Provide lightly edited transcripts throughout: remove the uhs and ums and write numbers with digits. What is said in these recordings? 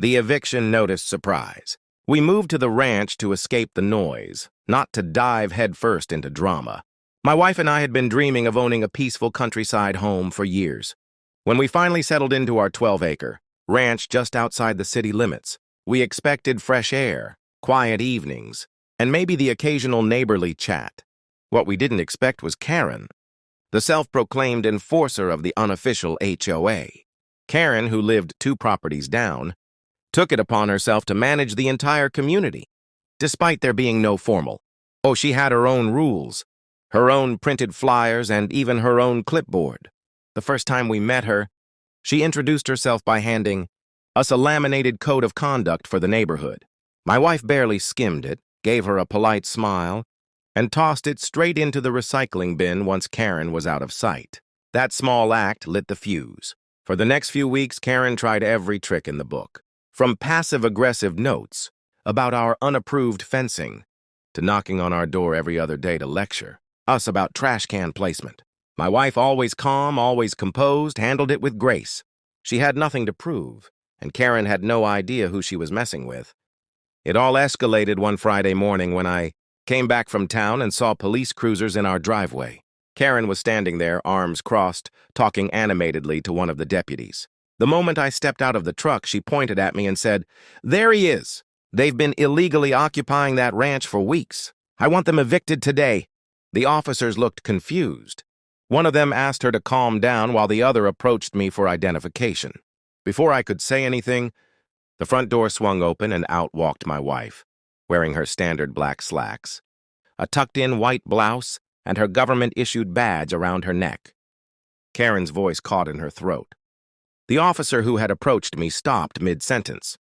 The eviction notice surprise. We moved to the ranch to escape the noise, not to dive headfirst into drama. My wife and I had been dreaming of owning a peaceful countryside home for years. When we finally settled into our 12-acre ranch just outside the city limits, we expected fresh air, quiet evenings, and maybe the occasional neighborly chat. What we didn't expect was Karen, the self-proclaimed enforcer of the unofficial HOA. Karen, who lived 2 properties down, took it upon herself to manage the entire community, despite there being no formal. Oh, she had her own rules, her own printed flyers, and even her own clipboard. The first time we met her, she introduced herself by handing us a laminated code of conduct for the neighborhood. My wife barely skimmed it, gave her a polite smile, and tossed it straight into the recycling bin once Karen was out of sight. That small act lit the fuse. For the next few weeks, Karen tried every trick in the book, from passive-aggressive notes about our unapproved fencing to knocking on our door every other day to lecture us about trash can placement. My wife, always calm, always composed, handled it with grace. She had nothing to prove, and Karen had no idea who she was messing with. It all escalated one Friday morning when I came back from town and saw police cruisers in our driveway. Karen was standing there, arms crossed, talking animatedly to one of the deputies. The moment I stepped out of the truck, she pointed at me and said, "There he is. They've been illegally occupying that ranch for weeks. I want them evicted today." The officers looked confused. One of them asked her to calm down while the other approached me for identification. Before I could say anything, the front door swung open and out walked my wife, wearing her standard black slacks, a tucked-in white blouse, and her government-issued badge around her neck. Karen's voice caught in her throat. The officer who had approached me stopped mid-sentence.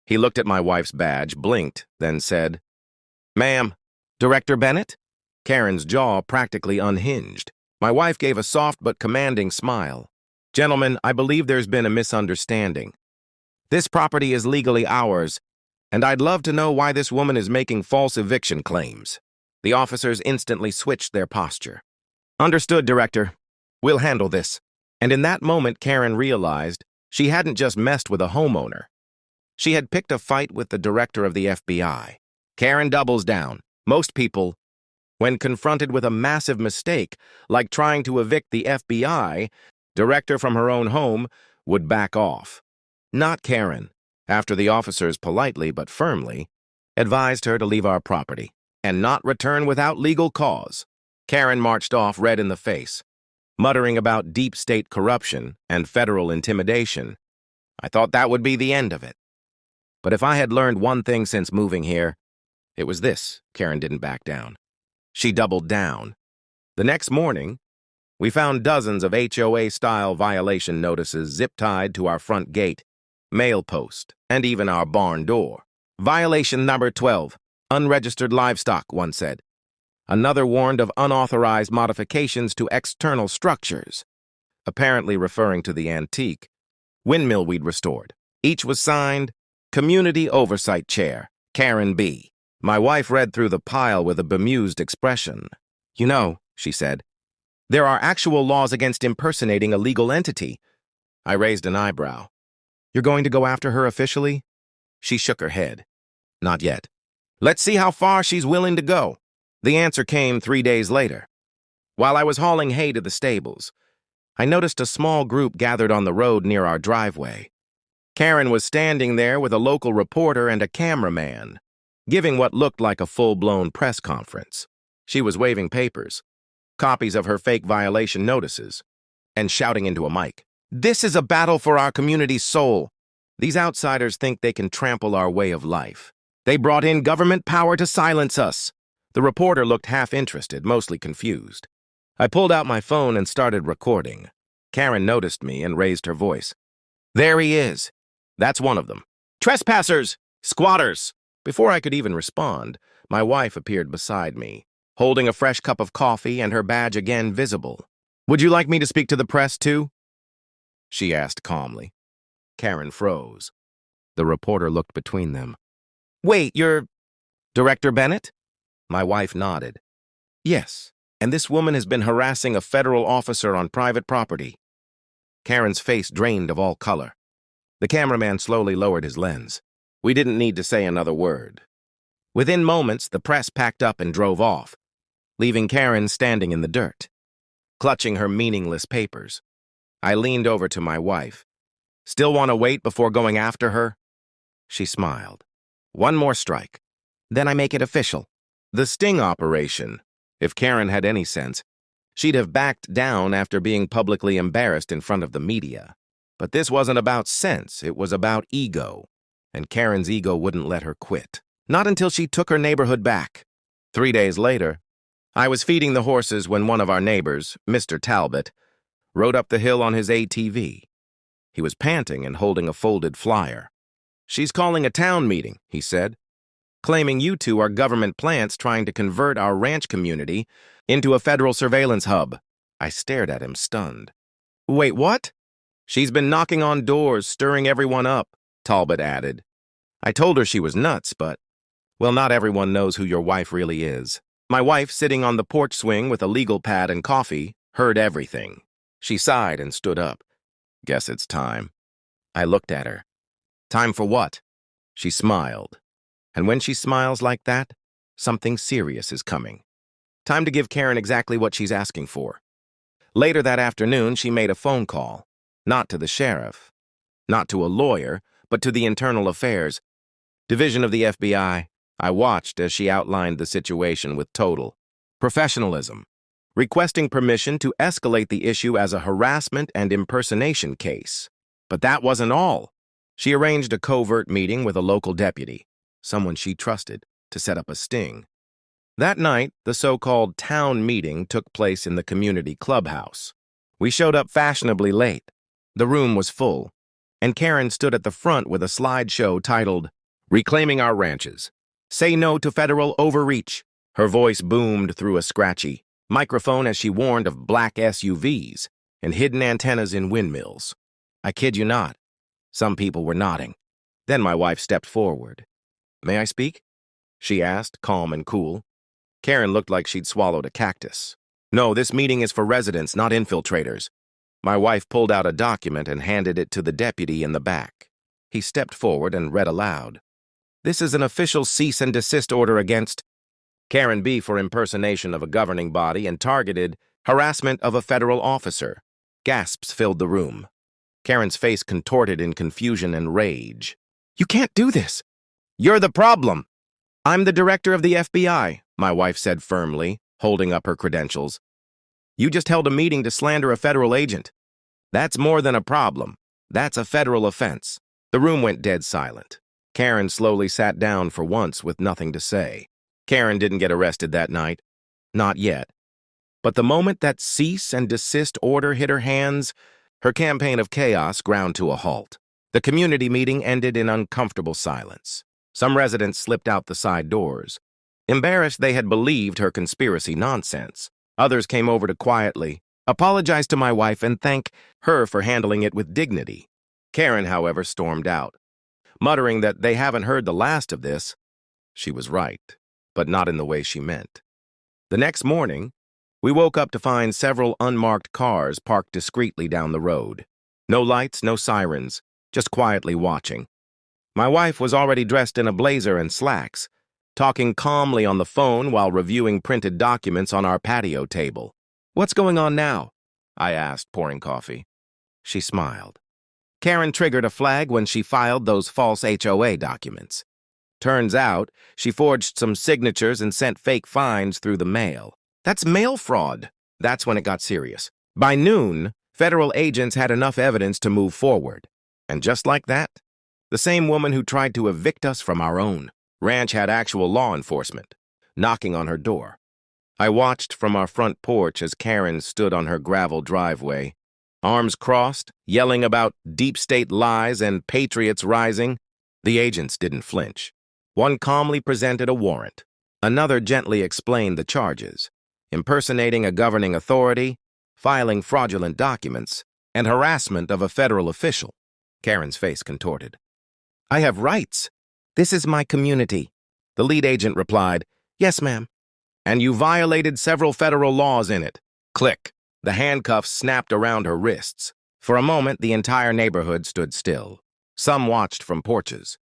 He looked at my wife's badge, blinked, then said, "Ma'am, Director Bennett?" Karen's jaw practically unhinged. My wife gave a soft but commanding smile. "Gentlemen, I believe there's been a misunderstanding. This property is legally ours, and I'd love to know why this woman is making false eviction claims." The officers instantly switched their posture. "Understood, Director. We'll handle this." And in that moment, Karen realized she hadn't just messed with a homeowner. She had picked a fight with the director of the FBI. Karen doubles down. Most people, when confronted with a massive mistake, like trying to evict the FBI director from her own home, would back off. Not Karen, after the officers politely but firmly advised her to leave our property and not return without legal cause. Karen marched off red in the face, muttering about deep state corruption and federal intimidation. I thought that would be the end of it. But if I had learned one thing since moving here, it was this: Karen didn't back down. She doubled down. The next morning, we found dozens of HOA-style violation notices zip-tied to our front gate, mail post, and even our barn door. "Violation number 12, unregistered livestock," one said. Another warned of unauthorized modifications to external structures, apparently referring to the antique windmill we'd restored. Each was signed, Community Oversight Chair, Karen B. My wife read through the pile with a bemused expression. "You know," she said, "there are actual laws against impersonating a legal entity." I raised an eyebrow. "You're going to go after her officially?" She shook her head. "Not yet. Let's see how far she's willing to go." The answer came 3 days later. While I was hauling hay to the stables, I noticed a small group gathered on the road near our driveway. Karen was standing there with a local reporter and a cameraman, giving what looked like a full-blown press conference. She was waving papers, copies of her fake violation notices, and shouting into a mic, "This is a battle for our community's soul. These outsiders think they can trample our way of life. They brought in government power to silence us." The reporter looked half-interested, mostly confused. I pulled out my phone and started recording. Karen noticed me and raised her voice. "There he is. That's one of them. Trespassers! Squatters!" Before I could even respond, my wife appeared beside me, holding a fresh cup of coffee and her badge again visible. "Would you like me to speak to the press, too?" she asked calmly. Karen froze. The reporter looked between them. "Wait, you're Director Bennett?" My wife nodded. "Yes, and this woman has been harassing a federal officer on private property." Karen's face drained of all color. The cameraman slowly lowered his lens. We didn't need to say another word. Within moments, the press packed up and drove off, leaving Karen standing in the dirt, clutching her meaningless papers. I leaned over to my wife. Still want to wait before going after her? She smiled. One more strike. Then I make it official. The sting operation. If Karen had any sense, she'd have backed down after being publicly embarrassed in front of the media. But this wasn't about sense, it was about ego. And Karen's ego wouldn't let her quit. Not until she took her neighborhood back. 3 days later, I was feeding the horses when one of our neighbors, Mr. Talbot, rode up the hill on his ATV. He was panting and holding a folded flyer. "She's calling a town meeting," he said, "claiming you two are government plants trying to convert our ranch community into a federal surveillance hub." I stared at him, stunned. "Wait, what?" "She's been knocking on doors, stirring everyone up," Talbot added. I told her she was nuts, but, well, not everyone knows who your wife really is. My wife, sitting on the porch swing with a legal pad and coffee, heard everything. She sighed and stood up. "Guess it's time." I looked at her. "Time for what?" She smiled. And when she smiles like that, something serious is coming. Time to give Karen exactly what she's asking for. Later that afternoon, she made a phone call. Not to the sheriff, not to a lawyer, but to the Internal Affairs Division of the FBI. I watched as she outlined the situation with total professionalism, requesting permission to escalate the issue as a harassment and impersonation case. But that wasn't all. She arranged a covert meeting with a local deputy, someone she trusted, to set up a sting. That night, the so-called town meeting took place in the community clubhouse. We showed up fashionably late. The room was full, and Karen stood at the front with a slideshow titled, "Reclaiming Our Ranches. Say No to Federal Overreach." Her voice boomed through a scratchy microphone as she warned of black SUVs and hidden antennas in windmills. I kid you not. Some people were nodding. Then my wife stepped forward. "May I speak?" she asked, calm and cool. Karen looked like she'd swallowed a cactus. "No, this meeting is for residents, not infiltrators." My wife pulled out a document and handed it to the deputy in the back. He stepped forward and read aloud. "This is an official cease and desist order against Karen B. for impersonation of a governing body and targeted harassment of a federal officer." Gasps filled the room. Karen's face contorted in confusion and rage. "You can't do this. You're the problem." "I'm the director of the FBI," my wife said firmly, holding up her credentials. "You just held a meeting to slander a federal agent. That's more than a problem. That's a federal offense." The room went dead silent. Karen slowly sat down for once with nothing to say. Karen didn't get arrested that night. Not yet. But the moment that cease and desist order hit her hands, her campaign of chaos ground to a halt. The community meeting ended in uncomfortable silence. Some residents slipped out the side doors. Embarrassed they had believed her conspiracy nonsense. Others came over to quietly apologize to my wife and thank her for handling it with dignity. Karen, however, stormed out, muttering that they haven't heard the last of this. She was right, but not in the way she meant. The next morning, we woke up to find several unmarked cars parked discreetly down the road. No lights, no sirens, just quietly watching. My wife was already dressed in a blazer and slacks, talking calmly on the phone while reviewing printed documents on our patio table. "What's going on now?" I asked, pouring coffee. She smiled. "Karen triggered a flag when she filed those false HOA documents. Turns out, she forged some signatures and sent fake fines through the mail. That's mail fraud." That's when it got serious. By noon, federal agents had enough evidence to move forward. And just like that, the same woman who tried to evict us from our own ranch had actual law enforcement knocking on her door. I watched from our front porch as Karen stood on her gravel driveway, arms crossed, yelling about deep state lies and patriots rising. The agents didn't flinch. One calmly presented a warrant. Another gently explained the charges: impersonating a governing authority, filing fraudulent documents, and harassment of a federal official. Karen's face contorted. "I have rights. This is my community." The lead agent replied, "Yes, ma'am." "And you violated several federal laws in it." Click. The handcuffs snapped around her wrists. For a moment, the entire neighborhood stood still. Some watched from porches.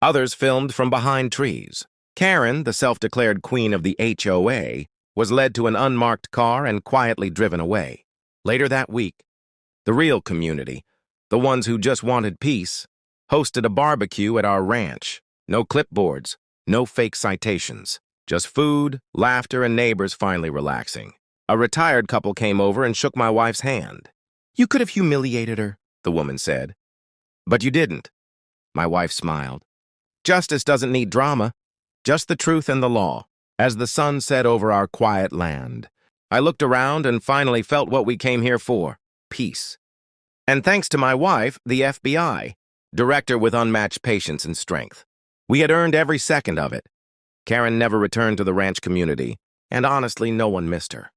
Others filmed from behind trees. Karen, the self-declared queen of the HOA, was led to an unmarked car and quietly driven away. Later that week, the real community, the ones who just wanted peace, hosted a barbecue at our ranch. No clipboards, no fake citations. Just food, laughter, and neighbors finally relaxing. A retired couple came over and shook my wife's hand. "You could have humiliated her," the woman said. "But you didn't." My wife smiled. "Justice doesn't need drama, just the truth and the law." As the sun set over our quiet land, I looked around and finally felt what we came here for: peace. And thanks to my wife, the FBI, director with unmatched patience and strength. We had earned every second of it. Karen never returned to the ranch community, and honestly, no one missed her.